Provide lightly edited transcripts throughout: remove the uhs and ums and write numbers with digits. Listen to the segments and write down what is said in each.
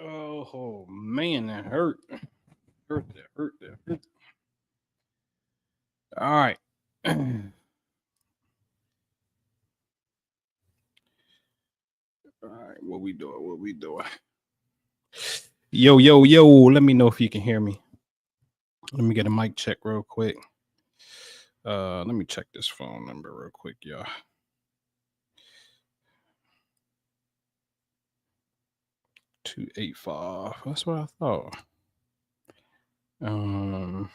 Oh man, that hurt. Hurt. All right. All right, what we doing? Yo. Let me know if you can hear me. Let me get a mic check real quick. Let me check this phone number real quick, y'all. 285. That's what I thought. Um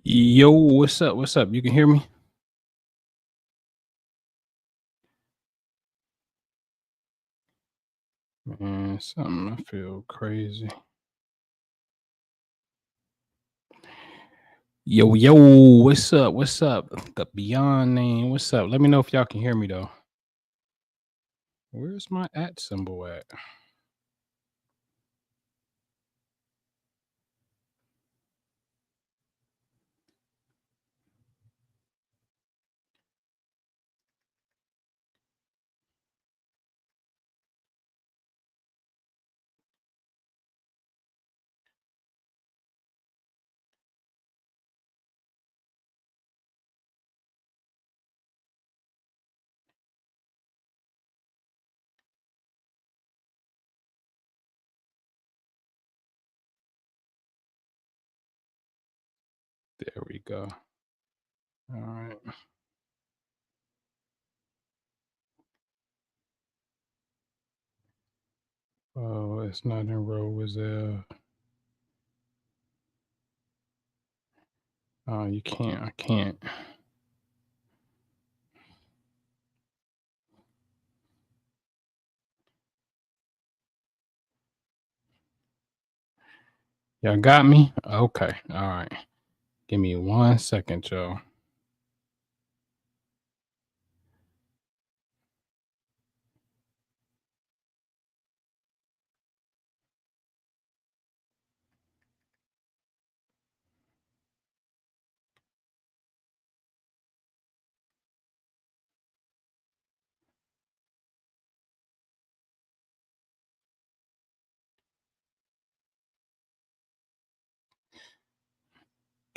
Yo, what's up? What's up? You can hear me? Man, something I feel crazy. Yo, what's up? What's up? The Beyond name. What's up? Let me know if y'all can hear me though. Where's my at symbol at? There we go. All right. Oh, it's not in row. Is there? Oh, you can't. I can't. Y'all got me? Okay. All right. Give me 1 second, y'all.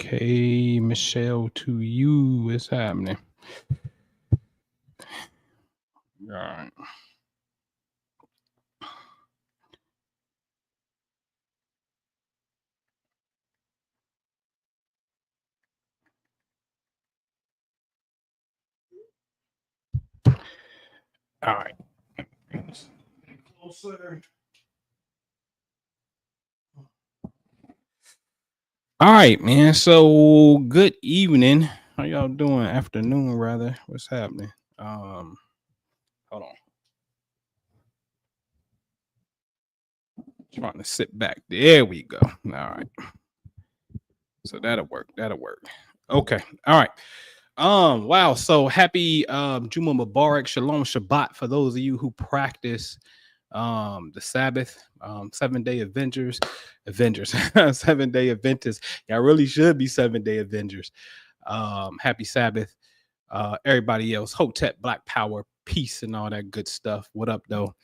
Okay, Michelle, to you. What's happening? All right. All right. Closer. All right, man. So good evening. How y'all doing? Afternoon, rather. What's happening? Hold on. Trying to sit back. There we go. All right. So that'll work. Okay. All right. Wow. So happy Juma Mubarak, Shalom Shabbat for those of you who practice the Sabbath, 7-day Avengers, 7-day Adventists. Y'all really should be 7-day Avengers. Happy Sabbath. Everybody else, Hotep, Black Power, peace, and all that good stuff. What up, though?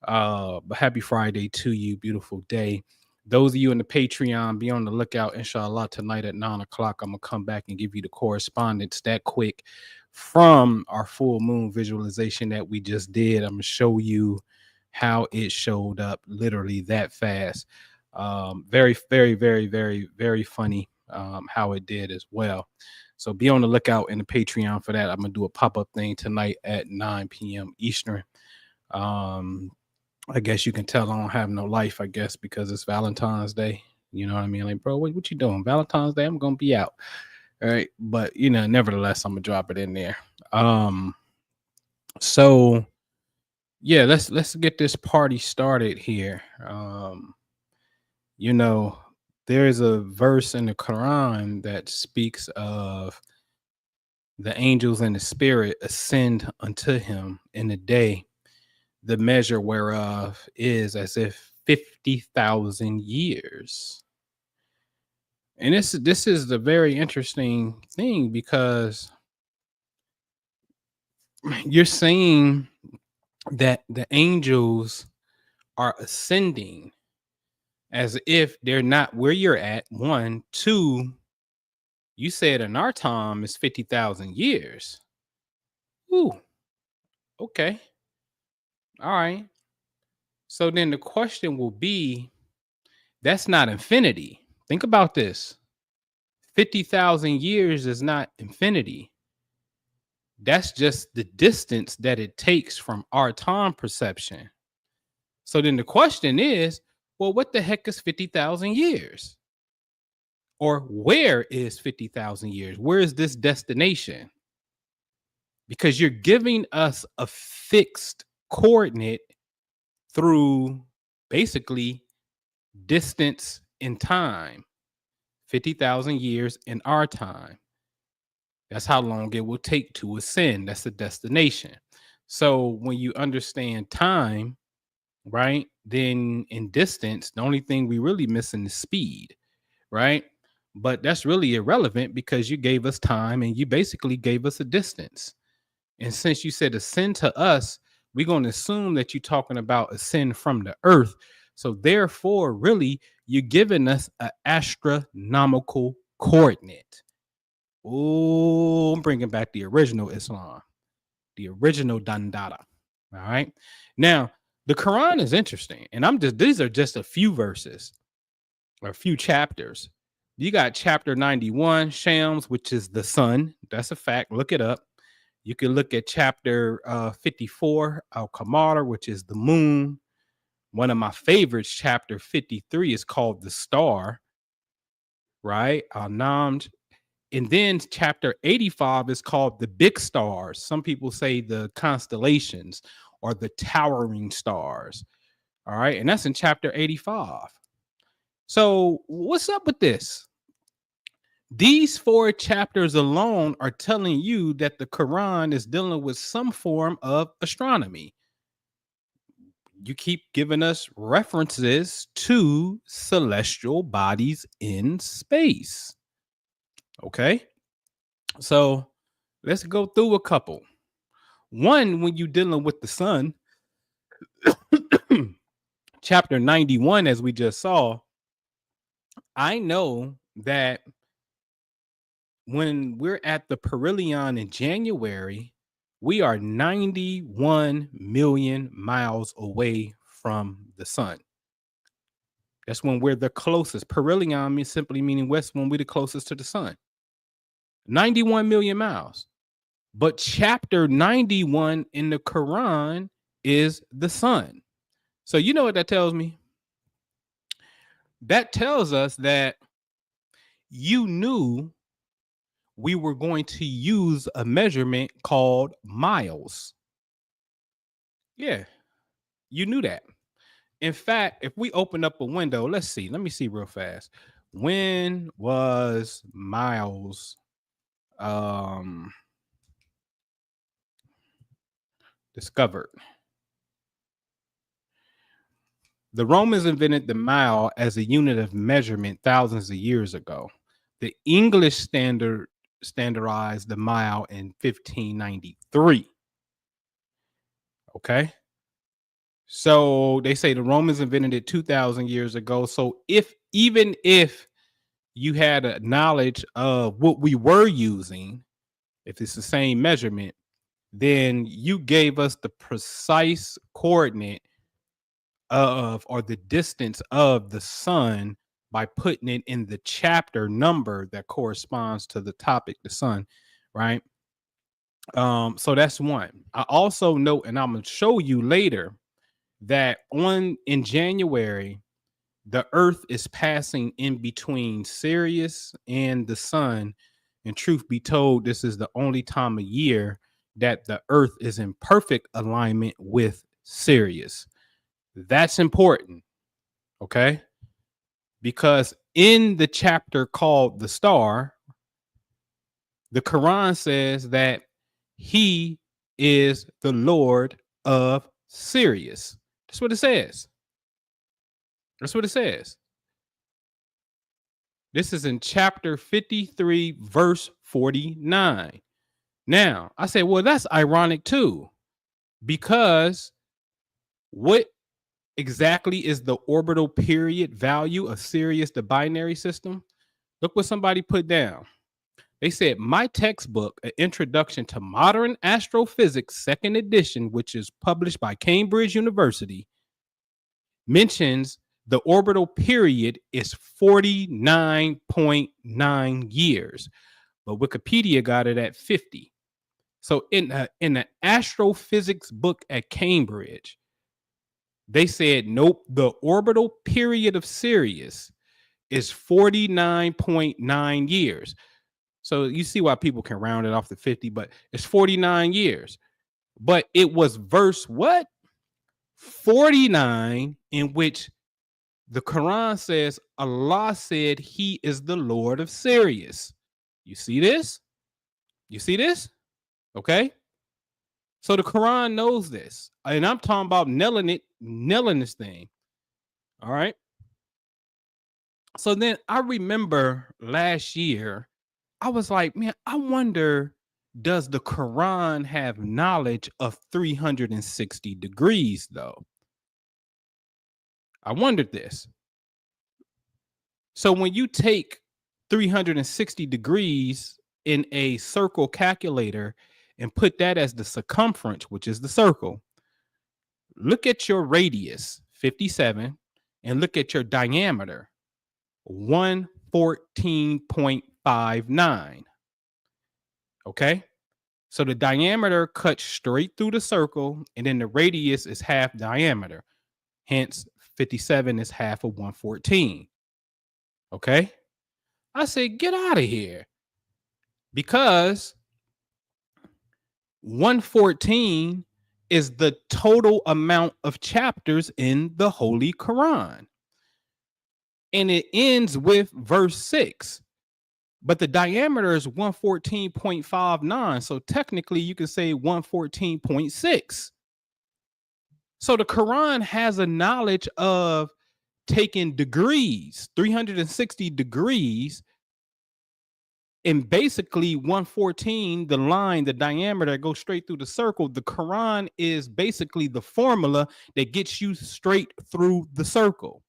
But happy Friday to you, beautiful day. Those of you in the Patreon, be on the lookout. Inshallah, tonight at 9 o'clock, I'm gonna come back and give you the correspondence that quick from our full moon visualization that we just did. I'm gonna show you how it showed up literally that fast. Very, very, very, very, very funny how it did as well. So be on the lookout in the Patreon for that. I'm gonna do a pop-up thing tonight at 9 p.m. Eastern. I guess you can tell I don't have no life, I guess, because it's Valentine's Day. You know what I mean? Like, bro, what you doing? Valentine's Day, I'm gonna be out. All right. But nevertheless, I'm gonna drop it in there. So Yeah, let's get this party started here. You know, there is a verse in the Quran that speaks of the angels and the spirit ascend unto him in a day, the measure whereof is as if 50,000 years. And this is the very interesting thing because you're saying that the angels are ascending as if they're not where you're at. One, two, you said in our time is 50,000 years. Ooh, okay. All right. So then the question will be that's not infinity. Think about this. 50,000 years is not infinity. That's just the distance that it takes from our time perception. So then the question is, well, what the heck is 50,000 years? Or where is 50,000 years? Where is this destination? Because you're giving us a fixed coordinate through basically distance in time, 50,000 years in our time. That's how long it will take to ascend. That's the destination. So when you understand time, right, then in distance, the only thing we really missing is speed, right? But that's really irrelevant because you gave us time and you basically gave us a distance. And since you said ascend to us, we're going to assume that you're talking about ascend from the earth. So therefore, really, you're giving us an astronomical coordinate. Oh, I'm bringing back the original Islam, the original Dandada. All right. Now, the Quran is interesting, and these are just a few verses or a few chapters. You got chapter 91, Shams, which is the sun. That's a fact. Look it up. You can look at chapter 54, Al Qamar, which is the moon. One of my favorites, chapter 53, is called the star, right? Al Namj. And then chapter 85 is called the big stars. Some people say the constellations or the towering stars. All right. And that's in chapter 85. So, what's up with this? These four chapters alone are telling you that the Quran is dealing with some form of astronomy. You keep giving us references to celestial bodies in space. Okay. So, let's go through a couple. One, when you're dealing with the sun, chapter 91, as we just saw, I know that when we're at the perihelion in January, we are 91 million miles away from the sun. That's when we're the closest. Perihelion means simply meaning west when we're the closest to the sun. 91 million miles. But chapter 91 in the Quran is the sun. So you know what that tells me? That tells us that you knew we were going to use a measurement called miles. Yeah, you knew that. In fact, if we open up a window, let's see. Let me see real fast. When was miles um discovered? The Romans invented the mile as a unit of measurement thousands of years ago. The English standardized the mile in 1593. Okay. So they say the Romans invented it 2000 years ago. So even if you had a knowledge of what we were using, if it's the same measurement, then you gave us the precise coordinate of or the distance of the sun by putting it in the chapter number that corresponds to the topic, the sun, right? So that's one. I also note, and I'm gonna show you later that on in January, the Earth is passing in between Sirius and the Sun. And truth be told, this is the only time of year that the Earth is in perfect alignment with Sirius. That's important, okay? Because in the chapter called The Star, the Quran says that he is the Lord of Sirius. That's what it says. That's what it says. This is in chapter 53, verse 49. Now, I say, well, that's ironic too, because what exactly is the orbital period value of Sirius, the binary system? Look what somebody put down. They said, my textbook, An Introduction to Modern Astrophysics, second edition, which is published by Cambridge University, mentions the orbital period is 49.9 years, but Wikipedia got it at 50. So in the astrophysics book at Cambridge, they said, nope, the orbital period of Sirius is 49.9 years. So you see why people can round it off to 50, but it's 49 years. But it was verse what? 49, in which the Quran says Allah said he is the Lord of Sirius. You see this? You see this? Okay. So the Quran knows this. And I'm talking about nailing this thing. All right. So then I remember last year, I was like, man, I wonder, does the Quran have knowledge of 360 degrees, though? I wondered this. So when you take 360 degrees in a circle calculator and put that as the circumference, which is the circle, look at your radius, 57, and look at your diameter, 114.59. Okay. So the diameter cuts straight through the circle, and then the radius is half diameter. Hence, 57 is half of 114. Okay. I said, get out of here. Because 114 is the total amount of chapters in the Holy Quran. And it ends with verse 6. But the diameter is 114.59. So technically, you can say 114.6. So the Quran has a knowledge of taking degrees, 360 degrees, and basically 114, the line, the diameter that goes straight through the circle. The Quran is basically the formula that gets you straight through the circle,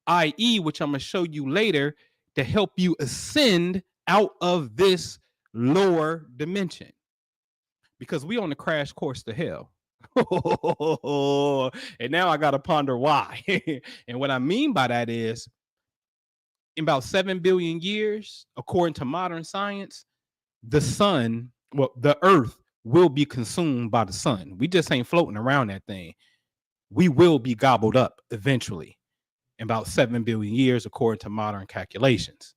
i.e., which I'm going to show you later, to help you ascend out of this lower dimension, because we on the crash course to hell. And now I got to ponder why. And what I mean by that is, in about 7 billion years, according to modern science, the earth will be consumed by the sun. We just ain't floating around that thing. We will be gobbled up eventually in about 7 billion years, according to modern calculations.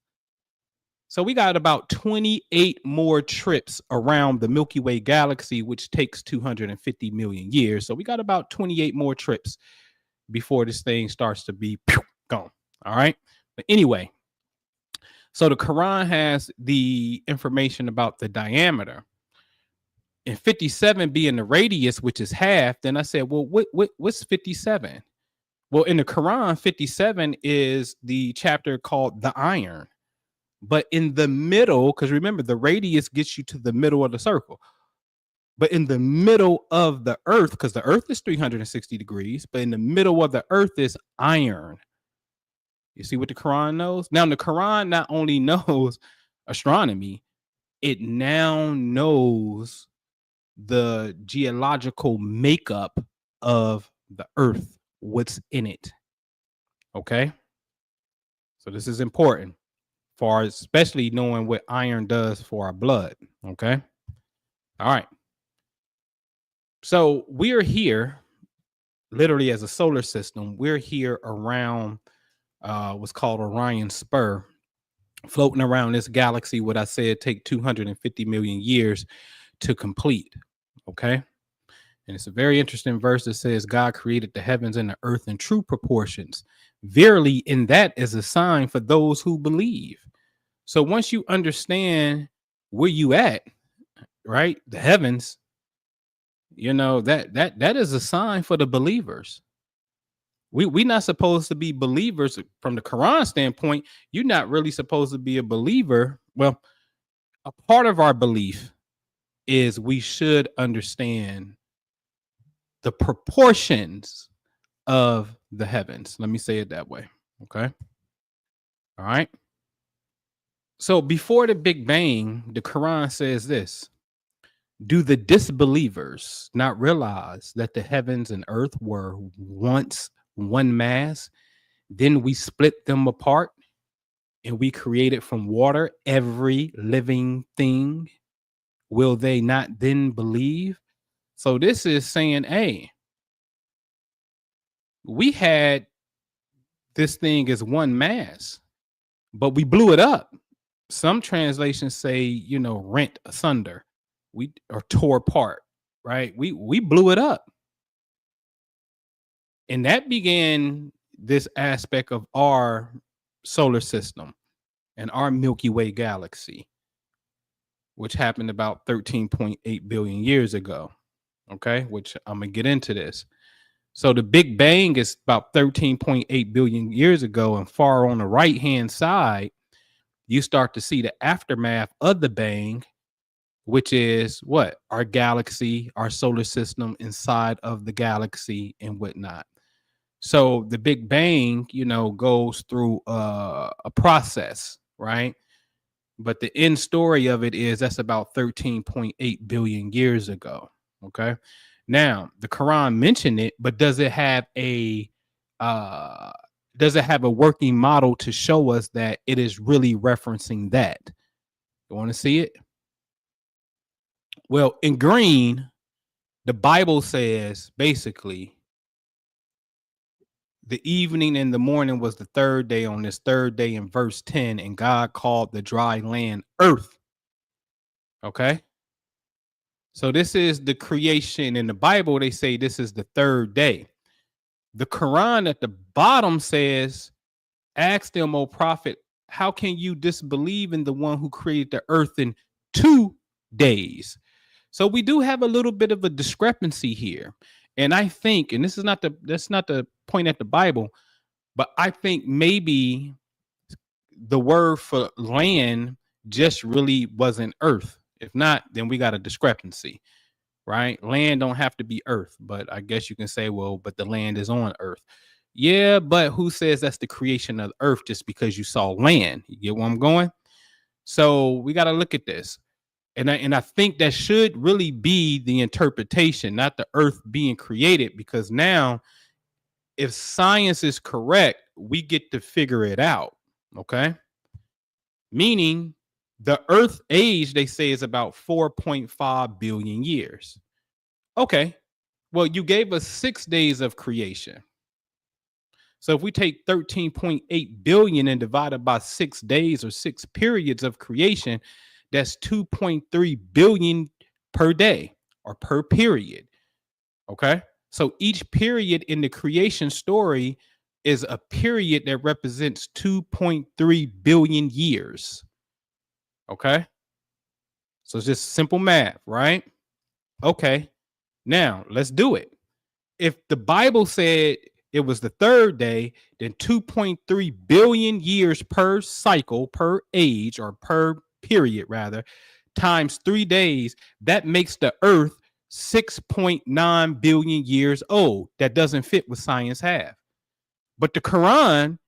So we got about 28 more trips around the Milky Way galaxy, which takes 250 million years. So we got about 28 more trips before this thing starts to be gone. All right. But anyway, so the Quran has the information about the diameter, and 57 being the radius, which is half. Then I said, well, what's 57? Well, in the Quran, 57 is the chapter called the iron. But in the middle, because remember, the radius gets you to the middle of the circle. But in the middle of the earth, because the earth is 360 degrees, but in the middle of the earth is iron. You see what the Quran knows? Now, the Quran not only knows astronomy, it now knows the geological makeup of the earth, what's in it. Okay? So this is important, for especially knowing what iron does for our blood. Okay? All right. So we're here literally as a solar system. We're here around what's called Orion Spur, floating around this galaxy. What I said take 250 million years to complete. Okay. And it's a very interesting verse that says, God created the heavens and the earth in true proportions. Verily, in that is a sign for those who believe. So once you understand where you at, right? The heavens, that is a sign for the believers. We not supposed to be believers from the Quran standpoint. You're not really supposed to be a believer. Well, a part of our belief is we should understand the proportions of the heavens. Let me say it that way. Okay. All right. So before the Big Bang, the Quran says this: do the disbelievers not realize that the heavens and earth were once one mass? Then we split them apart and we created from water every living thing. Will they not then believe? So this is saying, hey, we had this thing as one mass, but we blew it up. Some translations say, rent asunder. We or tore apart, right? We blew it up. And that began this aspect of our solar system and our Milky Way galaxy, which happened about 13.8 billion years ago. Okay, which I'm gonna get into this. So the Big Bang is about 13.8 billion years ago, and far on the right hand side, you start to see the aftermath of the bang, which is what? Our galaxy, our solar system inside of the galaxy and whatnot. So the Big Bang, goes through a process, right? But the end story of it is that's about 13.8 billion years ago. Okay. Now the Quran mentioned it, but does it have a working model to show us that it is really referencing that? You want to see it? Well, in green, the Bible says basically the evening and the morning was the third day on this third day in verse 10, and God called the dry land earth. Okay. So this is the creation. In the Bible, they say this is the third day. The Quran at the bottom says, ask them, O prophet, how can you disbelieve in the one who created the earth in 2 days? So we do have a little bit of a discrepancy here. And I think, and that's not the point at the Bible, but I think maybe the word for land just really wasn't earth. If not, then we got a discrepancy, right? Land don't have to be earth, but I guess you can say, well, but the land is on earth. Yeah, but who says that's the creation of earth just because you saw land? You get where I'm going? So we got to look at this. And I think that should really be the interpretation, not the earth being created, because now if science is correct, we get to figure it out. Okay. Meaning the earth age, they say, is about 4.5 billion years. Okay. Well, you gave us 6 days of creation. So if we take 13.8 billion and divide it by 6 days or 6 periods of creation, that's 2.3 billion per day or per period. Okay. So each period in the creation story is a period that represents 2.3 billion years. Okay. So it's just simple math, right? Okay. Now let's do it. If the Bible said it was the third day, then 2.3 billion years per cycle, per age, or per period rather, times 3 days, that makes the earth 6.9 billion years old. That doesn't fit what science have. But the Quran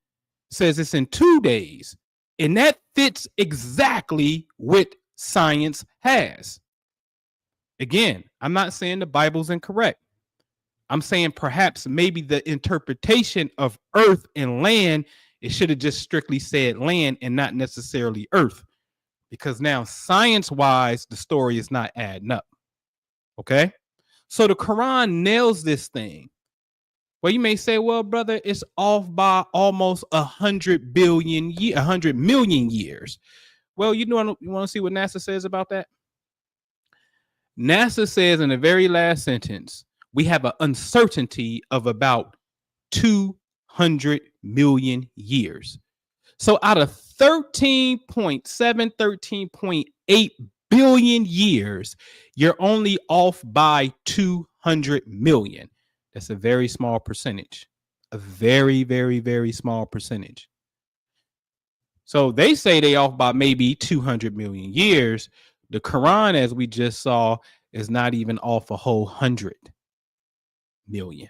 says it's in 2 days, and that fits exactly what science has. Again, I'm not saying the Bible's incorrect. I'm saying perhaps maybe the interpretation of earth and land, it should have just strictly said land and not necessarily earth, because now science-wise, the story is not adding up. Okay. So the Quran nails this thing. Well, you may say, well, brother, it's off by almost 100 million years. Well, you want to see what NASA says about that? NASA says in the very last sentence, we have an uncertainty of about 200 million years. So out of 13.7, 13.8 billion years, you're only off by 200 million. That's a very small percentage. A very, very, very small percentage. So they say they off by maybe 200 million years. The Quran, as we just saw, is not even off a whole 100 million.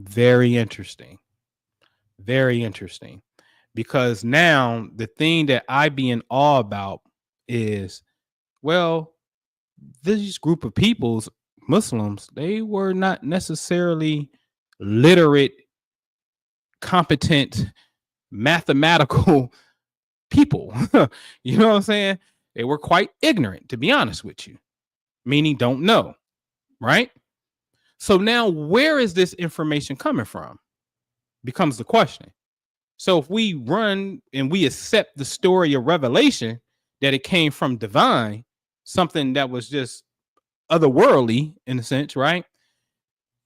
Very interesting. Very interesting. Because now the thing that I be in awe about is, well, this group of peoples, Muslims, they were not necessarily literate, competent, mathematical people. You know what I'm saying? They were quite ignorant, to be honest with you, meaning don't know, right? So now where is this information coming from? Becomes the question. So if we run and we accept the story of Revelation, that it came from divine, something that was just otherworldly in a sense, right?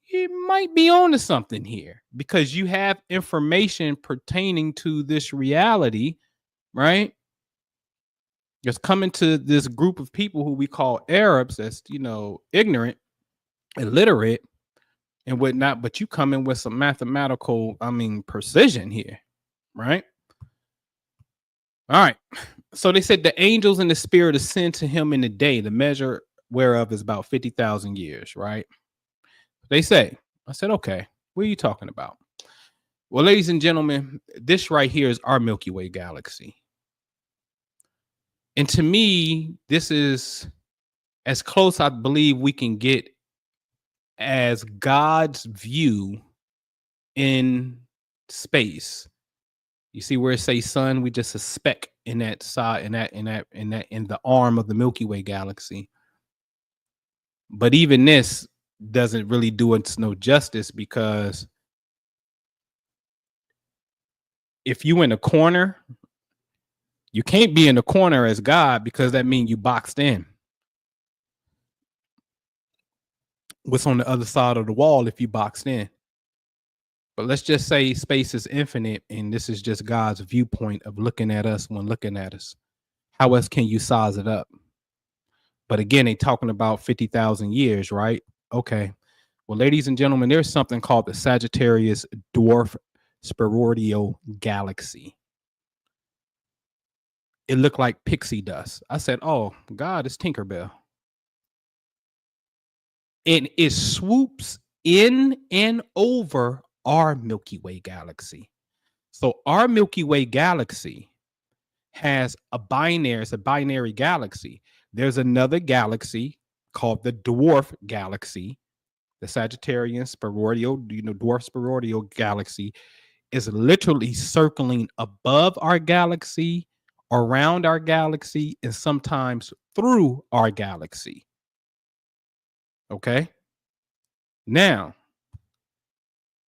You might be on to something here because you have information pertaining to this reality, right? Just coming to this group of people who we call Arabs, that's, you know, ignorant, illiterate, and whatnot, but you come in with some mathematical, precision here, right? All right. So they said the angels and the spirit ascend to him in the day, the measure whereof is about 50,000 years, right? They say, I said, okay, what are you talking about? Well, ladies and gentlemen, this right here is our Milky Way galaxy. And to me, this is as close, I believe, we can get as God's view in space. You see where it says sun, we just a speck in that side, in the arm of the Milky Way galaxy. But even this doesn't really do us no justice, because if you in a corner, you can't be in the corner as God, because that means you boxed in. What's on the other side of the wall if you boxed in? But let's just say space is infinite, and this is just God's viewpoint of looking at us when looking at us. How else can you size it up? But again, they talking about 50,000 years, right? Okay. Well, ladies and gentlemen, there's something called the Sagittarius Dwarf Galaxy. It looked like pixie dust. I said, oh, God, it's Tinkerbell. And it swoops in and over our Milky Way galaxy. So our Milky Way galaxy has a binary galaxy. There's another galaxy called the Dwarf Galaxy. The Sagittarius Dwarf Spheroidal Galaxy is literally circling above our galaxy, around our galaxy, and sometimes through our galaxy. Okay. Now,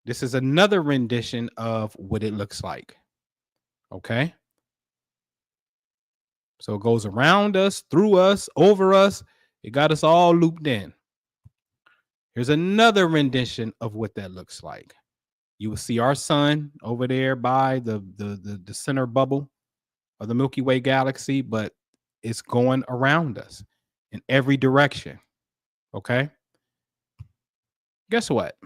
this is another rendition of what it looks like. Okay. So it goes around us, through us, over us. It got us all looped in. Here's another rendition of what that looks like. You will see our sun over there by the center bubble of the Milky Way galaxy, but it's going around us in every direction. Okay. Guess what?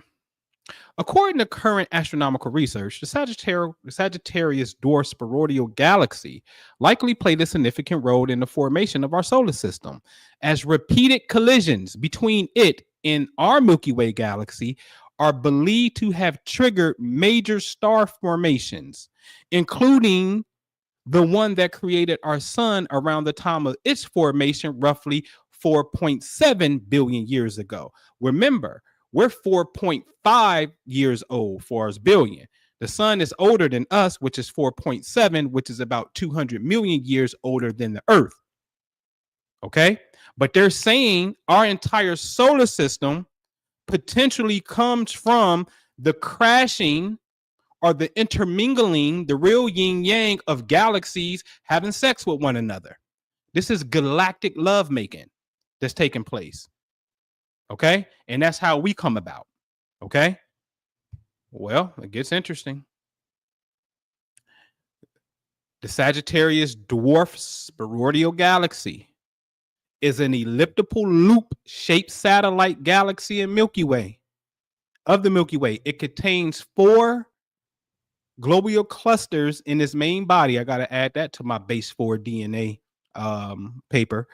According to current astronomical research, the Sagittarius Dwarf Spheroidal Galaxy likely played a significant role in the formation of our solar system, as repeated collisions between it and our Milky Way galaxy are believed to have triggered major star formations, including the one that created our sun around the time of its formation, roughly 4.7 billion years ago. Remember, we're 4.5 years old for us billion. The sun is older than us, which is 4.7, which is about 200 million years older than the Earth. Okay? But they're saying our entire solar system potentially comes from the crashing or the intermingling, the real yin yang of galaxies having sex with one another. This is galactic lovemaking that's taking place. Okay. And that's how we come about. Okay. Well, it gets interesting. The Sagittarius Dwarf Galaxy is an elliptical loop shaped satellite galaxy in Milky Way. Of the Milky Way, it contains 4 globular clusters in its main body. I got to add that to my base 4 DNA paper,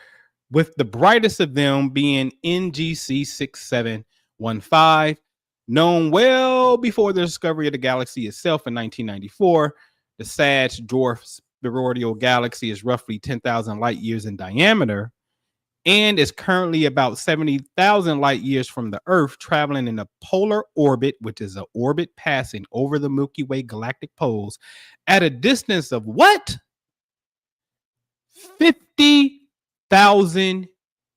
with the brightest of them being NGC 6715, known well before the discovery of the galaxy itself in 1994. The Sag Dwarf Spheroidal Galaxy is roughly 10,000 light years in diameter and is currently about 70,000 light years from the Earth, traveling in a polar orbit, which is an orbit passing over the Milky Way galactic poles at a distance of what? 50,000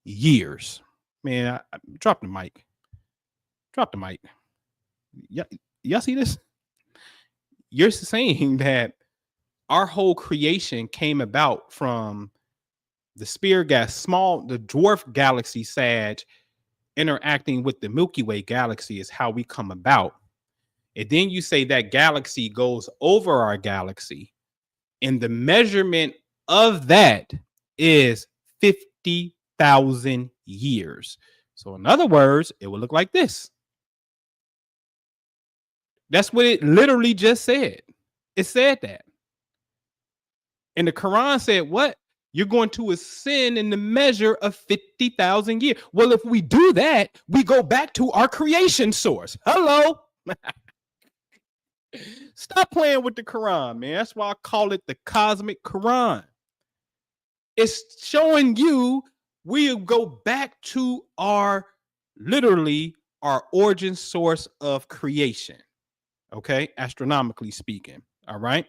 years. Man, I drop the mic. Drop the mic. Y'all see this? You're saying that our whole creation came about from the the dwarf galaxy Sag interacting with the Milky Way galaxy is how we come about. And then you say that galaxy goes over our galaxy, and the measurement of that is 50,000 years. So in other words, it will look like this. That's what it literally just said. It said that. And the Quran said, what? You're going to ascend in the measure of 50,000 years. Well, if we do that, we go back to our creation source. Hello. Stop playing with the Quran, man. That's why I call it the cosmic Quran. It's showing you we'll go back to literally our origin source of creation. Okay, astronomically speaking. All right.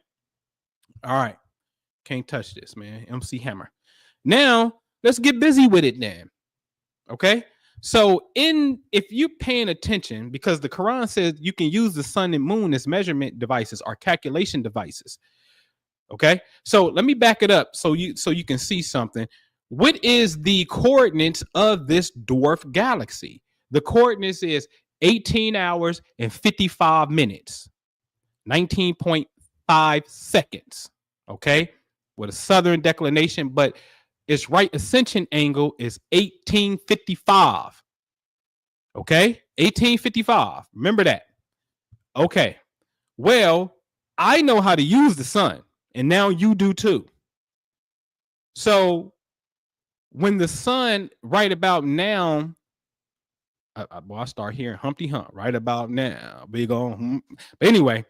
Can't touch this, man. MC Hammer. Now let's get busy with it then. Okay. So if you're paying attention, because the Quran says you can use the sun and moon as measurement devices or calculation devices. Okay. So let me back it up so you can see something. What is the coordinates of this dwarf galaxy? The coordinates is 18 hours and 55 minutes, 19.5 seconds. Okay. With a southern declination, but its right ascension angle is 1855. Okay, 1855. Remember that. Okay. Well, I know how to use the sun, and now you do too. So when the sun right about now, I start hearing Humpty Hump right about now. Big on. But anyway,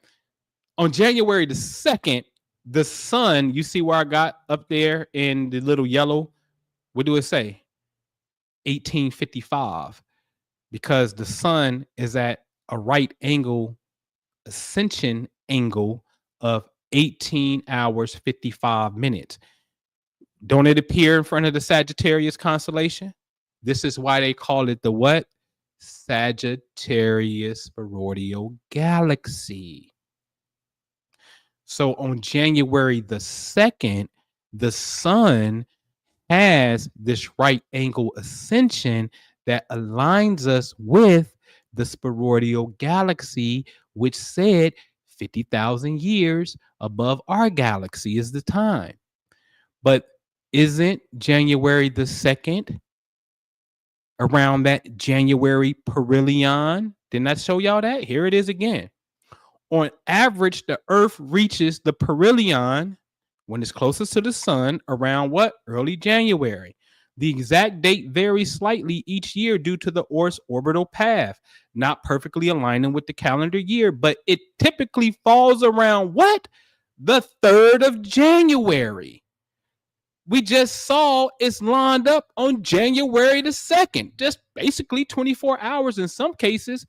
on January the 2nd, the sun, you see where I got up there in the little yellow? What do it say? 1855. Because the sun is at a right angle ascension angle of 18 hours, 55 minutes. Don't it appear in front of the Sagittarius constellation? This is why they call it the what? Sagittarius Spheroidal Galaxy. So on January the 2nd, the sun has this right angle ascension that aligns us with the Spheroidal Galaxy, which said 50,000 years above our galaxy is the time. But isn't January the 2nd around that January perihelion? Didn't I show y'all that? Here it is again. On average, the Earth reaches the perihelion when it's closest to the sun around what? Early January. The exact date varies slightly each year due to the Earth's orbital path, not perfectly aligning with the calendar year, but it typically falls around what? The 3rd of January. We just saw it's lined up on January the 2nd, just basically 24 hours in some cases.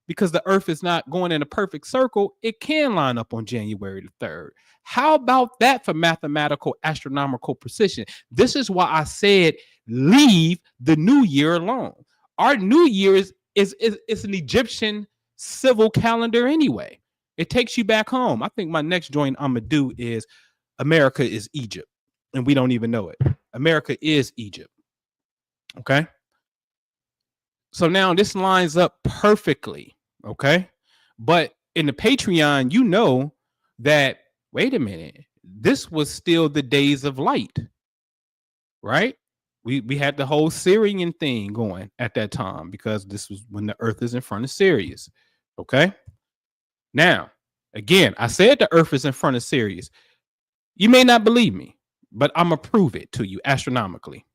Because the Earth is not going in a perfect circle, it can line up on January the 3rd. How about that for mathematical astronomical precision? This is why I said leave the new year alone. Our new year is an Egyptian civil calendar anyway. It takes you back home. I think my next joint I'm going to do is America is Egypt, and we don't even know it. America is Egypt. Okay? So now this lines up perfectly. Okay. But in the Patreon, you know that, wait a minute, this was still the days of light, right? We had the whole Syrian thing going at that time because this was when the earth is in front of Sirius. Okay. Now, again, I said the earth is in front of Sirius. You may not believe me, but I'm going to prove it to you astronomically.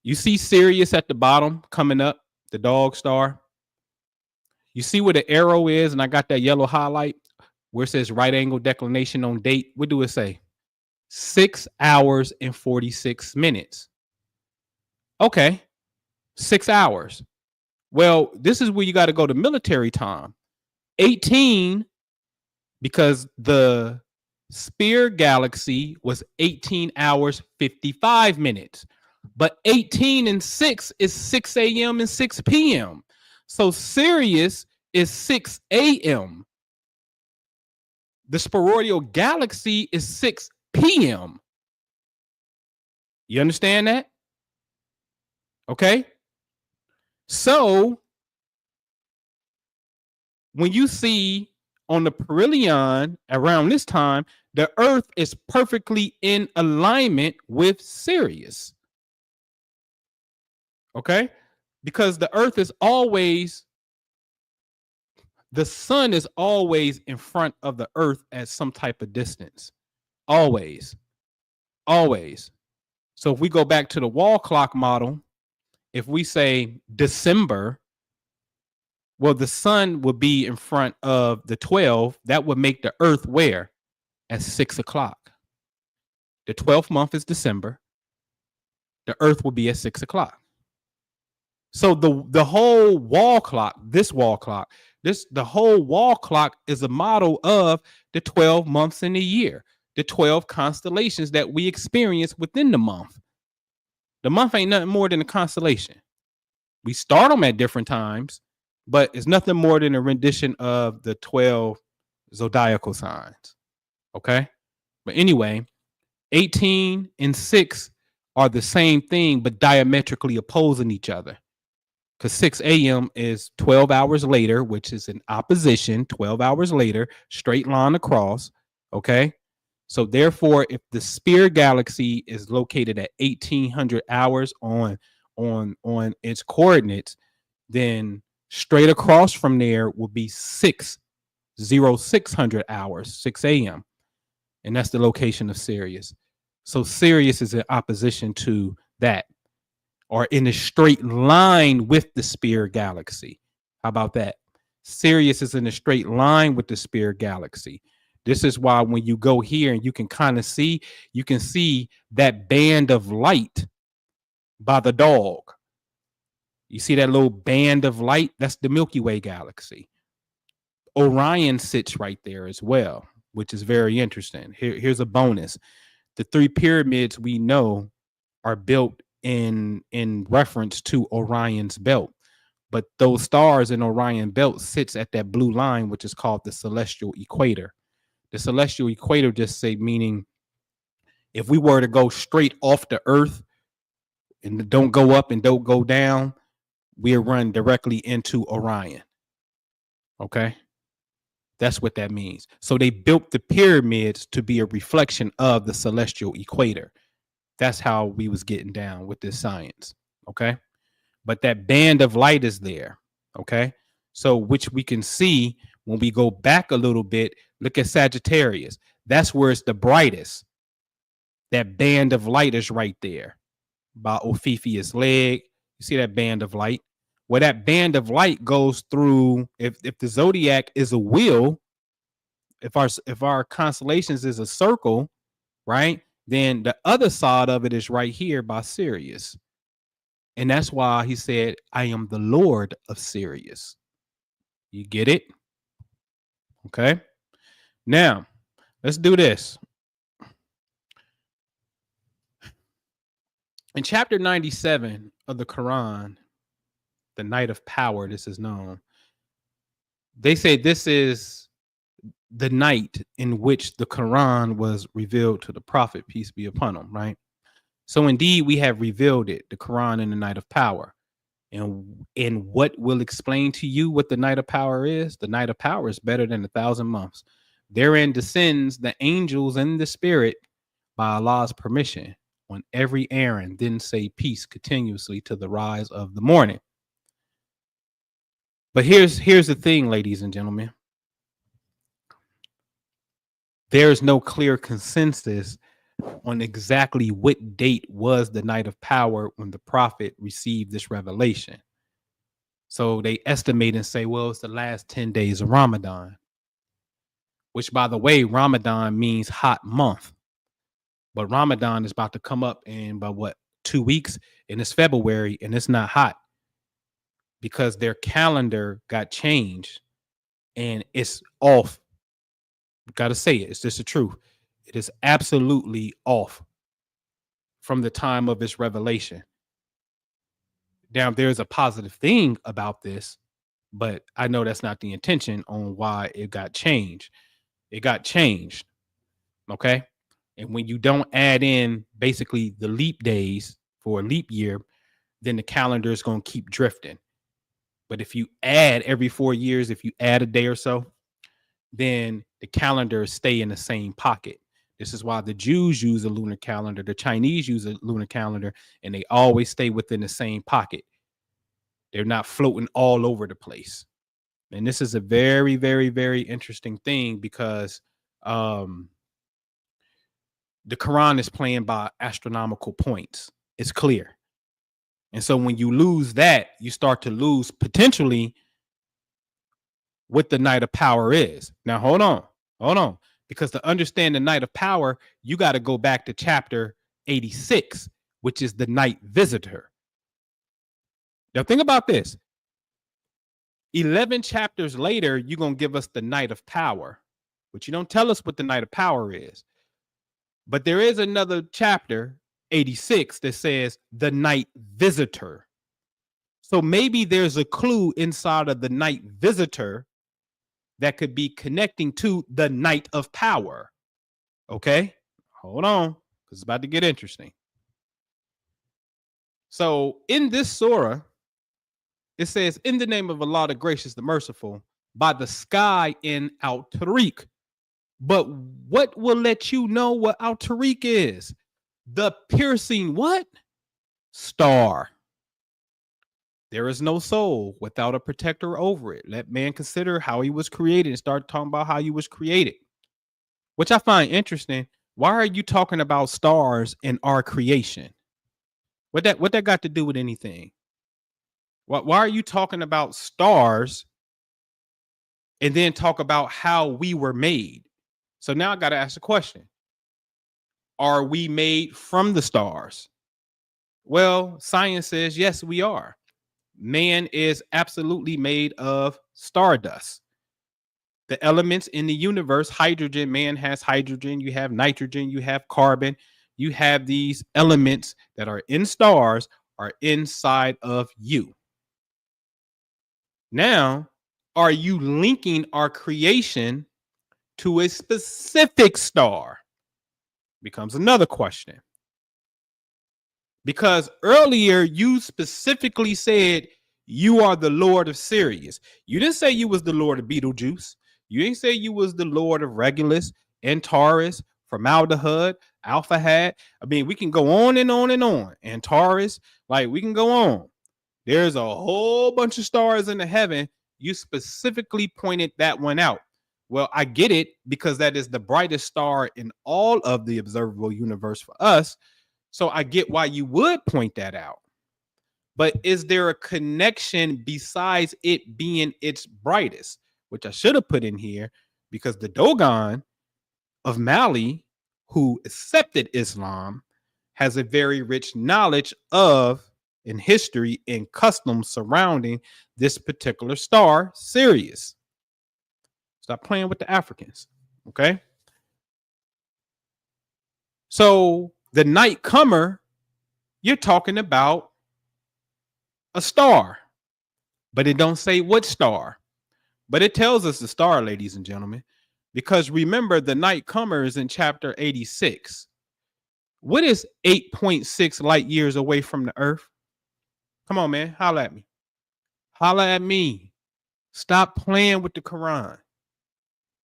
You see Sirius at the bottom coming up, the dog star. You see where the arrow is, and I got that yellow highlight where it says right angle declination on date. What do it say? 6 hours and 46 minutes. Okay, 6 hours. Well, this is where you got to go to military time. 18, because the Spear Galaxy was 18 hours 55 minutes. But 18 and 6 is 6 a.m. and 6 p.m. So Sirius is 6 a.m. The Sporoidal Galaxy is 6 p.m. You understand that? Okay. So when you see on the perihelion around this time, the Earth is perfectly in alignment with Sirius. Okay. Because the Earth is always, the sun is always in front of the Earth at some type of distance. Always. Always. So if we go back to the wall clock model, if we say December, well, the sun would be in front of the 12. That would make the Earth where? At 6 o'clock. The 12th month is December. The Earth will be at 6 o'clock. So the whole wall clock, the whole wall clock is a model of the 12 months in a year, the 12 constellations that we experience within the month. The month ain't nothing more than a constellation. We start them at different times, but it's nothing more than a rendition of the 12 zodiacal signs. Okay. But anyway, 18 and 6 are the same thing, but diametrically opposing each other. Because 6 a.m. is 12 hours later, which is in opposition, 12 hours later, straight line across. Okay. So therefore, if the Spear Galaxy is located at 1800 hours on its coordinates, then straight across from there will be 600 hours, 6 a.m. And that's the location of Sirius. So Sirius is in opposition to that, or in a straight line with the Spear Galaxy. How about that? Sirius is in a straight line with the Spear Galaxy. This is why when you go here and you can kind of see, you can see that band of light by the dog. You see that little band of light? That's the Milky Way galaxy. Orion sits right there as well, which is very interesting. Here's a bonus. The 3 pyramids we know are built in reference to Orion's belt. But those stars in Orion belt sits at that blue line, which is called the celestial equator. The celestial equator just say meaning if we were to go straight off the earth and don't go up and don't go down, we'll run directly into Orion. Okay. That's what that means. So they built the pyramids to be a reflection of the celestial equator. That's how we was getting down with this science. Okay. But that band of light is there. Okay. So which we can see when we go back a little bit, look at Sagittarius. That's where it's the brightest. That band of light is right there by Ophiuchus' leg. You see that band of light? Where that band of light goes through, if the zodiac is a wheel, if our constellations is a circle, right? Then the other side of it is right here by Sirius. And that's why he said, I am the Lord of Sirius. You get it? Okay. Now, let's do this. In chapter 97 of the Quran, the night of power, this is known. They say this is the night in which the Quran was revealed to the Prophet, peace be upon him, right? So indeed, we have revealed it, the Quran and the night of power. And what will explain to you what the night of power is? The night of power is better than 1,000 months. Therein descends the angels and the spirit by Allah's permission on every errand, then say peace continuously to the rise of the morning. But here's the thing, ladies and gentlemen. There's no clear consensus on exactly what date was the night of power when the prophet received this revelation. So they estimate and say, well, it's the last 10 days of Ramadan, which, by the way, Ramadan means hot month. But Ramadan is about to come up in about 2 weeks, and it's February, and it's not hot because their calendar got changed and it's off. Got to say it. It's just the truth. It is absolutely off from the time of its revelation. Now, there's a positive thing about this, but I know that's not the intention on why it got changed. It got changed. Okay. And when you don't add in basically the leap days for a leap year, then the calendar is going to keep drifting. But if you add every 4 years, if you add a day or so, then the calendars stay in the same pocket. This is why the Jews use a lunar calendar, the Chinese use a lunar calendar, and they always stay within the same pocket. They're not floating all over the place. And this is a very, very, very interesting thing because the Quran is playing by astronomical points. It's clear. And so when you lose that, you start to lose potentially what the night of power is. Now, hold on. Because to understand the night of power, you got to go back to chapter 86, which is the night visitor. Now, think about this. 11 chapters later, you're going to give us the night of power, but you don't tell us what the night of power is. But there is another chapter, 86, that says the night visitor. So maybe there's a clue inside of the night visitor that could be connecting to the night of power. Okay, hold on, because it's about to get interesting. So in this surah, it says, in the name of Allah, the gracious, the merciful, by the sky in Al-Tariq. But what will let you know what Al-Tariq is? The piercing what? Star. There is no soul without a protector over it. Let man consider how he was created and start talking about how he was created, which I find interesting. Why are you talking about stars in our creation? What that got to do with anything? Why are you talking about stars and then talk about how we were made? So now I got to ask a question. Are we made from the stars? Well, science says yes, we are. Man is absolutely made of stardust. The elements in the universe, hydrogen, man has hydrogen, you have nitrogen, you have carbon, you have these elements that are in stars are inside of you. Now, are you linking our creation to a specific star? Becomes another question. Because earlier you specifically said you are the Lord of Sirius. You didn't say you was the Lord of Betelgeuse. You didn't say you was the Lord of Regulus, Antares, Formaldehyde, Alpha Hat. I mean, we can go on and on and on. Antares, like we can go on. There's a whole bunch of stars in the heaven. You specifically pointed that one out. Well, I get it because that is the brightest star in all of the observable universe for us. So I get why you would point that out. But is there a connection besides it being its brightest, which I should have put in here because the Dogon of Mali, who accepted Islam, has a very rich knowledge of in history and customs surrounding this particular star, Sirius. Stop playing with the Africans, okay? So the night comer, you're talking about a star, but it don't say what star, but it tells us the star, ladies and gentlemen, because remember the night comer is in chapter 86. What is 8.6 light years away from the earth? Come on, man. Holla at me. Holla at me. Stop playing with the Quran.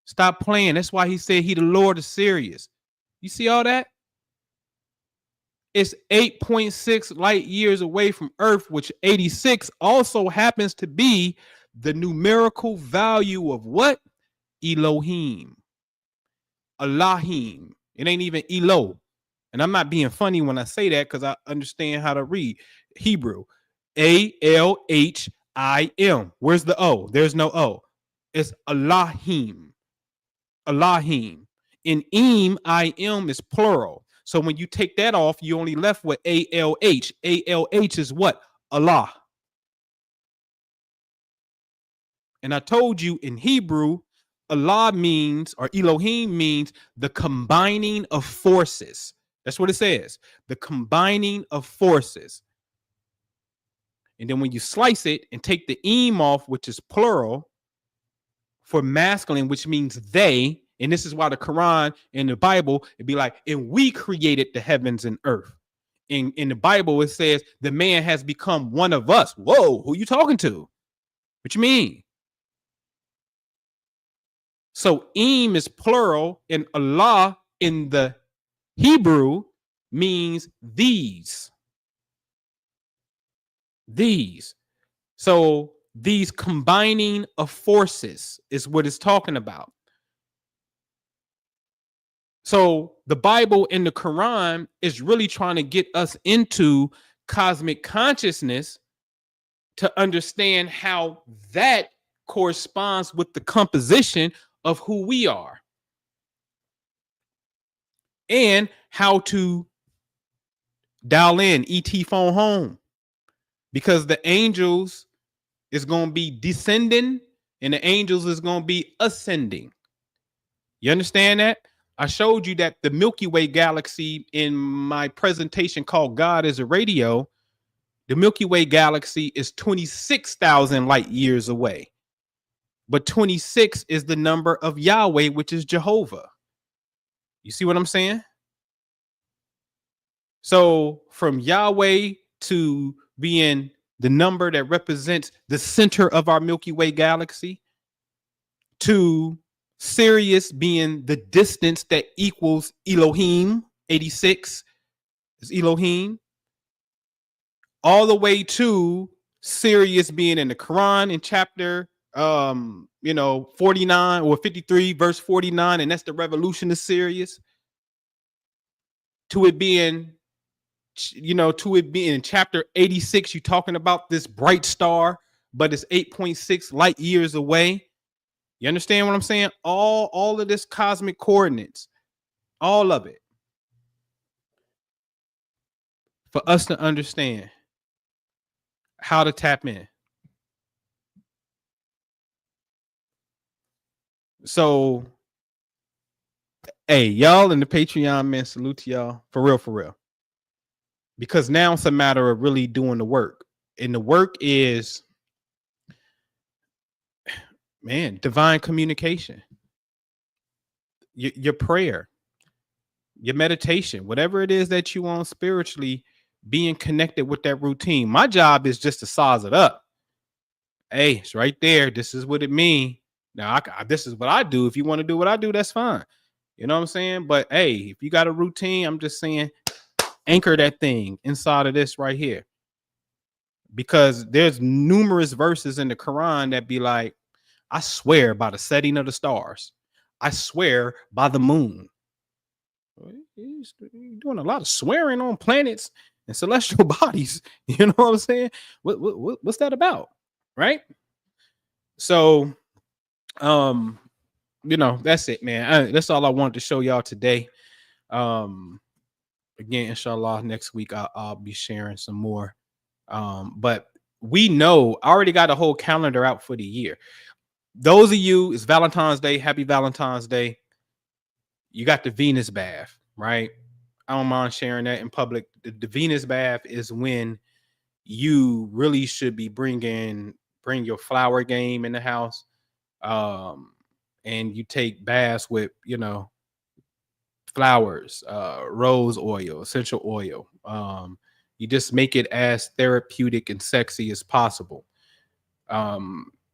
Stop playing. That's why he said he the Lord is serious. You see all that? It's 8.6 light years away from Earth, which 86 also happens to be the numerical value of what? Elohim. Elohim. It ain't even Elo. And I'm not being funny when I say that because I understand how to read Hebrew. Alhim. Where's the O? There's no O. It's Elohim. Elohim. In im is plural. So when you take that off, you only left with ALH. ALH is what? Allah. And I told you in Hebrew, Allah means, or Elohim means the combining of forces. That's what it says. The combining of forces. And then when you slice it and take the im off, which is plural, for masculine, which means they, and this is why the Quran and the Bible, it'd be like, and we created the heavens and earth. In the Bible, it says the man has become one of us. Whoa, who you talking to? What you mean? So im is plural, and Allah in the Hebrew means these. These. So these combining of forces is what it's talking about. So the Bible and the Quran is really trying to get us into cosmic consciousness to understand how that corresponds with the composition of who we are and how to dial in ET phone home, because the angels is going to be descending and the angels is going to be ascending. You understand that? I showed you that the Milky Way galaxy in my presentation called God is a Radio. The Milky Way galaxy is 26,000 light years away. But 26 is the number of Yahweh, which is Jehovah. You see what I'm saying? So from Yahweh to being the number that represents the center of our Milky Way galaxy, to Sirius being the distance that equals Elohim, 86 is Elohim, all the way to Sirius being in the Quran in chapter 49 or 53 verse 49, and that's the revolution of Sirius, to it being in chapter 86, you're talking about this bright star, but it's 8.6 light years away. You understand what I'm saying? All of this cosmic coordinates, all of it, for us to understand how to tap in. So, hey, y'all in the Patreon, man, salute to y'all. For real, for real. Because now it's a matter of really doing the work. And the work is, man, divine communication. Your prayer, your meditation, whatever it is that you want spiritually, being connected with that routine. My job is just to size it up. Hey, it's right there. This is what it means. Now, this is what I do. If you want to do what I do, that's fine. You know what I'm saying? But hey, if you got a routine, I'm just saying, anchor that thing inside of this right here. Because there's numerous verses in the Quran that be like, I swear by the setting of the stars. I swear by the moon. He's doing a lot of swearing on planets and celestial bodies. You know what I'm saying? What's that about? Right? So, that's it, man. That's all I wanted to show y'all today. Again, inshallah, next week I'll be sharing some more. But we know I already got a whole calendar out for the year. Those of you, it's Valentine's Day. Happy Valentine's Day. You got the Venus bath, right? I don't mind sharing that in public. The Venus bath is when you really should be bring your flower game in the house. And you take baths with, flowers, rose oil, essential oil. You just make it as therapeutic and sexy as possible.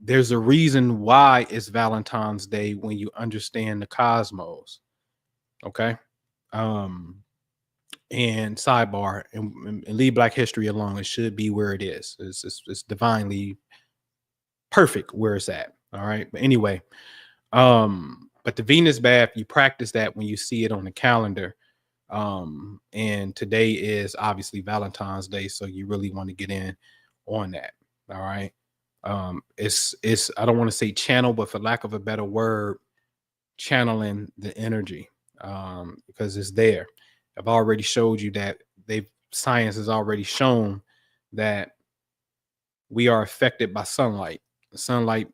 There's a reason why it's Valentine's Day when you understand the cosmos. Okay. Um, and sidebar and leave Black history alone. It should be where it is. It's divinely perfect where it's at. All right. But anyway, but the Venus bath, you practice that when you see it on the calendar. And today is obviously Valentine's Day, so you really want to get in on that. All right. It's I don't want to say channel, but for lack of a better word, channeling the energy. Because it's there. I've already showed you that science has already shown that we are affected by sunlight. Sunlight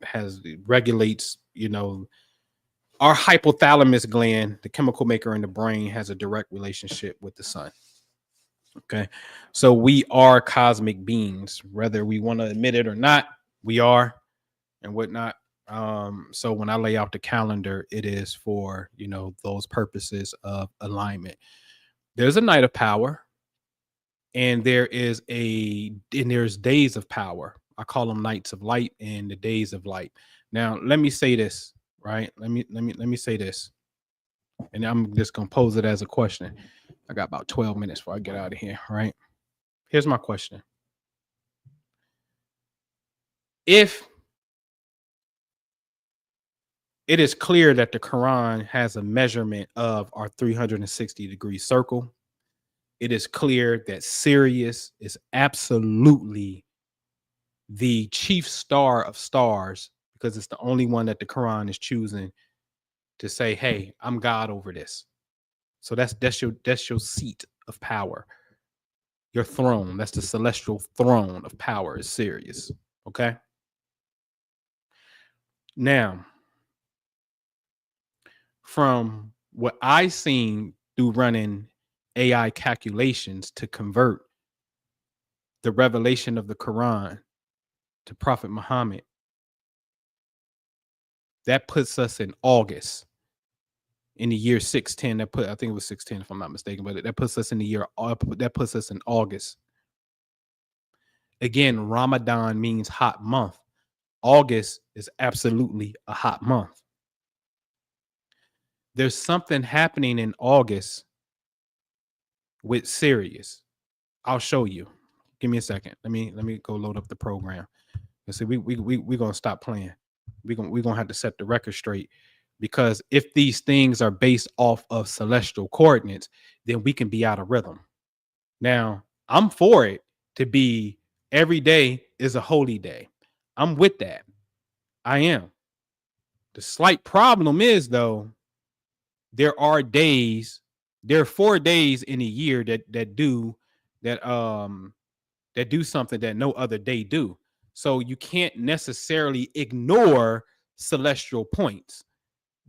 regulates, our hypothalamus gland, the chemical maker in the brain, has a direct relationship with the sun. Okay. So we are cosmic beings, whether we want to admit it or not, we are and whatnot. So when I lay out the calendar, it is for, those purposes of alignment. There's a night of power and there's days of power. I call them nights of light and the days of light. Now, let me say this, right? Let me say this. And I'm just going to pose it as a question. I got about 12 minutes before I get out of here, right? Here's my question. If it is clear that the Quran has a measurement of our 360-degree circle, it is clear that Sirius is absolutely the chief star of stars because it's the only one that the Quran is choosing to say, hey, I'm God over this. So that's your seat of power. Your throne, that's the celestial throne of power, is Sirius. Okay. Now, from what I seen through running AI calculations to convert the revelation of the Quran to Prophet Muhammad, that puts us in August in the year 610. I think it was 610 if I'm not mistaken, but that puts us in the year, that puts us in August. Again, Ramadan means hot month. August is absolutely a hot month. There's something happening in August with Sirius. I'll show you. Give me a second. Let me go load up the program. And see, we're gonna stop playing. We're gonna have to set the record straight, because if these things are based off of celestial coordinates, then we can be out of rhythm. Now, I'm for it to be every day is a holy day. I'm with that. I am. The slight problem is, though, there are 4 days in a year that do something that no other day do. So you can't necessarily ignore celestial points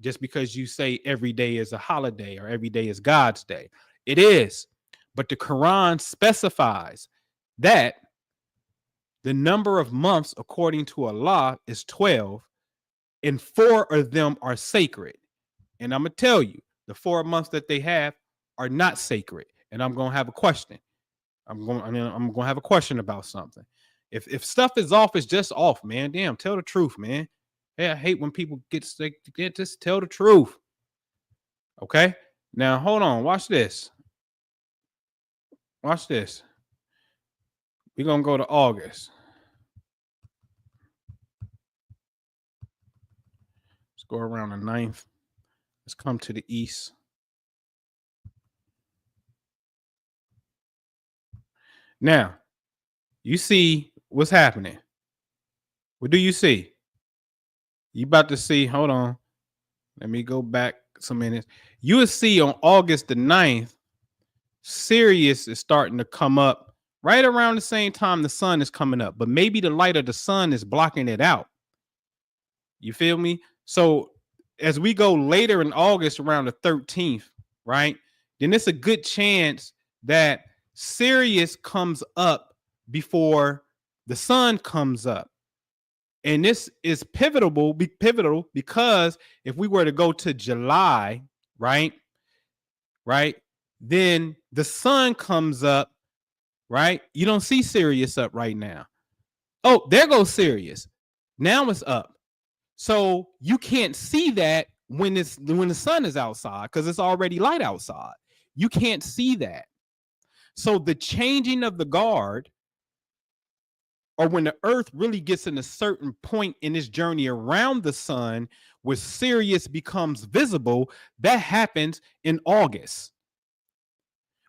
just because you say every day is a holiday or every day is God's day. It is. But the Quran specifies that the number of months according to Allah is 12, and 4 of them are sacred. And I'm going to tell you, the 4 months that they have are not sacred. And I'm going to have a question. I'm going to have a question about something. If stuff is off, it's just off, man. Damn, tell the truth, man. Hey, I hate when people get sick. Just tell the truth. Okay? Now, hold on. Watch this. Watch this. We're going to go to August. Let's go around the 9th. Let's come to the east. Now, you see what's happening. What do you see? You about to see, hold on. Let me go back some minutes. You will see on August the 9th, Sirius is starting to come up right around the same time the sun is coming up, but maybe the light of the sun is blocking it out. You feel me? So as we go later in August around the 13th, right? Then it's a good chance that Sirius comes up before the sun comes up. And this is pivotal because if we were to go to July, right? right? Then the sun comes up, right? You don't see Sirius up right now. Oh, there goes Sirius. Now it's up. So you can't see that when the sun is outside because it's already light outside. You can't see that. So the changing of the guard, or when the earth really gets in a certain point in its journey around the sun where Sirius becomes visible, that happens in August,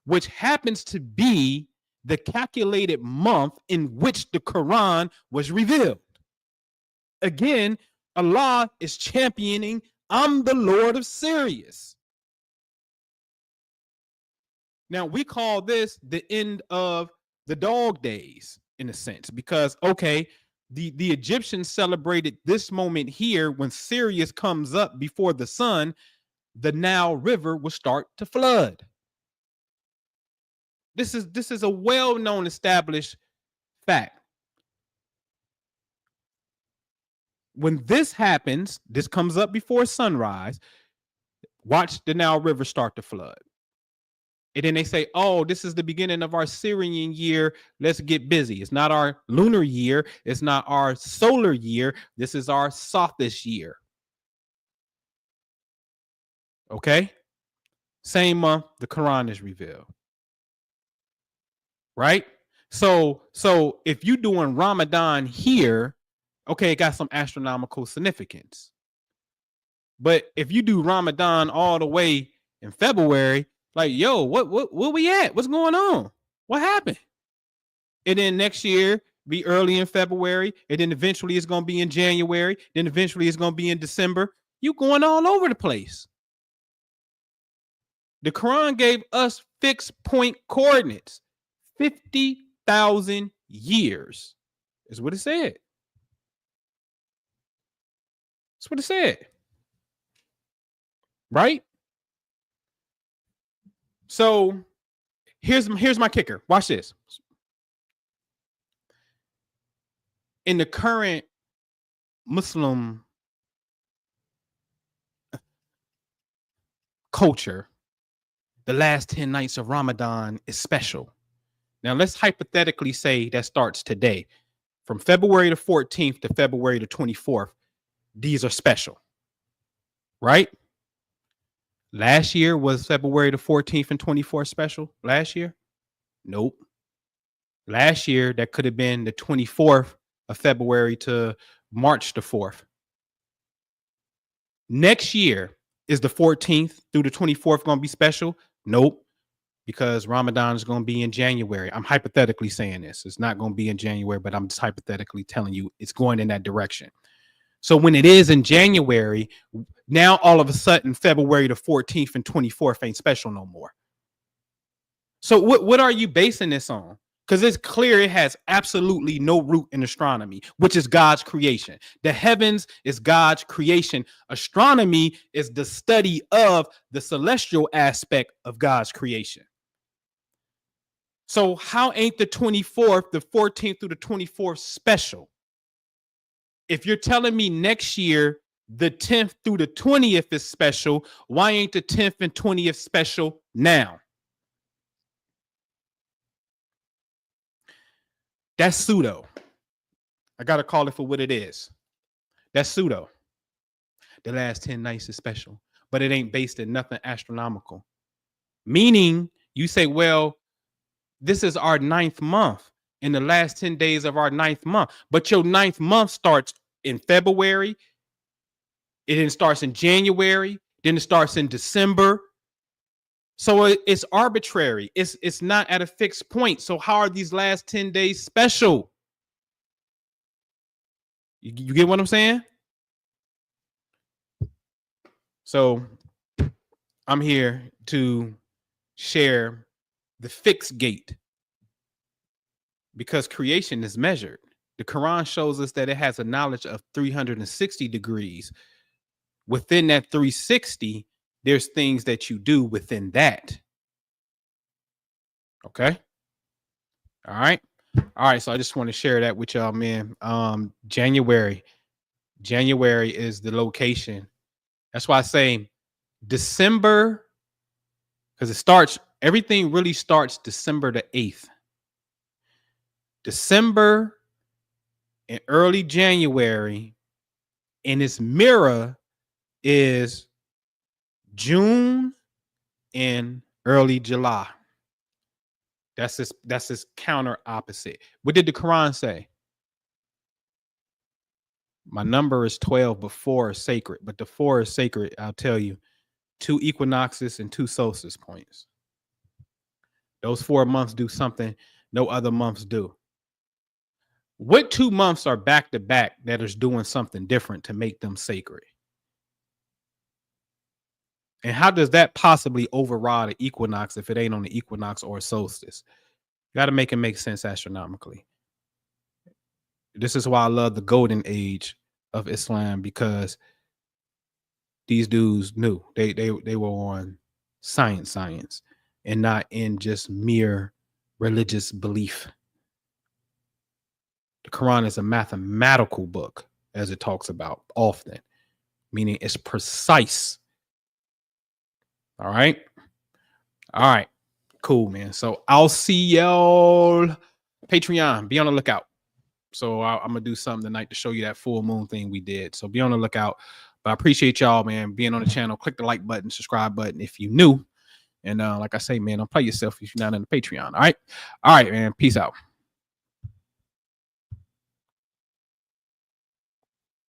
which happens to be the calculated month in which the Quran was revealed. Again, Allah is championing, I'm the Lord of Sirius. Now, we call this the end of the dog days, in a sense, because, okay, the Egyptians celebrated this moment here when Sirius comes up before the sun, the Nile River will start to flood. This is a well-known established fact. When this happens, this comes up before sunrise, watch the Nile River start to flood. And then they say, oh, this is the beginning of our Syrian year. Let's get busy. It's not our lunar year. It's not our solar year. This is our Sothis year. Okay? Same month, the Quran is revealed. Right? So if you're doing Ramadan here, okay, it got some astronomical significance. But if you do Ramadan all the way in February, like, yo, what we at? What's going on? What happened? And then next year be early in February, and then eventually it's going to be in January, then eventually it's going to be in December. You going all over the place. The Quran gave us fixed point coordinates. 50,000 years is what it said. That's what it said. Right? So here's my kicker. Watch this. In the current Muslim culture, the last 10 nights of Ramadan is special. Now, let's hypothetically say that starts today. From February the 14th to February the 24th, these are special. Right? Last year was February the 14th and 24th special? Last year? Nope. Last year, that could have been the 24th of February to March the 4th. Next year, is the 14th through the 24th going to be special? Nope. Because Ramadan is going to be in January. I'm hypothetically saying this. It's not going to be in January, but I'm just hypothetically telling you it's going in that direction. So when it is in January, now all of a sudden February the 14th and 24th ain't special no more. So what are you basing this on? Because it's clear it has absolutely no root in astronomy, which is God's creation. The heavens is God's creation. Astronomy is the study of the celestial aspect of God's creation. So how ain't the 24th, the 14th through the 24th special? If you're telling me next year, the 10th through the 20th is special, why ain't the 10th and 20th special now? That's pseudo. I got to call it for what it is. That's pseudo. The last 10 nights is special, but it ain't based in nothing astronomical. Meaning, you say, well, this is our 9th month in the last 10 days of our 9th month, but your 9th month starts in February. It then starts in January. Then it starts in December. So it's arbitrary. It's not at a fixed point. So how are these last 10 days special? You get what I'm saying? So I'm here to share the fixed gate because creation is measured. The Quran shows us that it has a knowledge of 360 degrees. Within that 360, there's things that you do within that. Okay. All right. All right. So I just want to share that with y'all, man. January is the location. That's why I say December, because everything really starts December the 8th. December and early January, and its mirror is June and early July. That's his counter opposite. What did the Quran say? My number is 12, but 4 is sacred. But the 4 is sacred, I'll tell you. 2 equinoxes and 2 solstice points. Those 4 months do something no other months do. What 2 months are back to back that is doing something different to make them sacred? And how does that possibly override an equinox if it ain't on the equinox or a solstice? You got to make it make sense astronomically. This is why I love the golden age of Islam, because these dudes knew they were on science and not in just mere religious belief. The Quran is a mathematical book, as it talks about often, meaning it's precise. All right. Cool, man. So I'll see y'all Patreon. Be on the lookout. So I'm gonna do something tonight to show you that full moon thing we did. So be on the lookout. But I appreciate y'all, man, being on the channel. Click the like button, subscribe button if you new. And like I say, man, don't play yourself if you're not on the Patreon. All right, man. Peace out.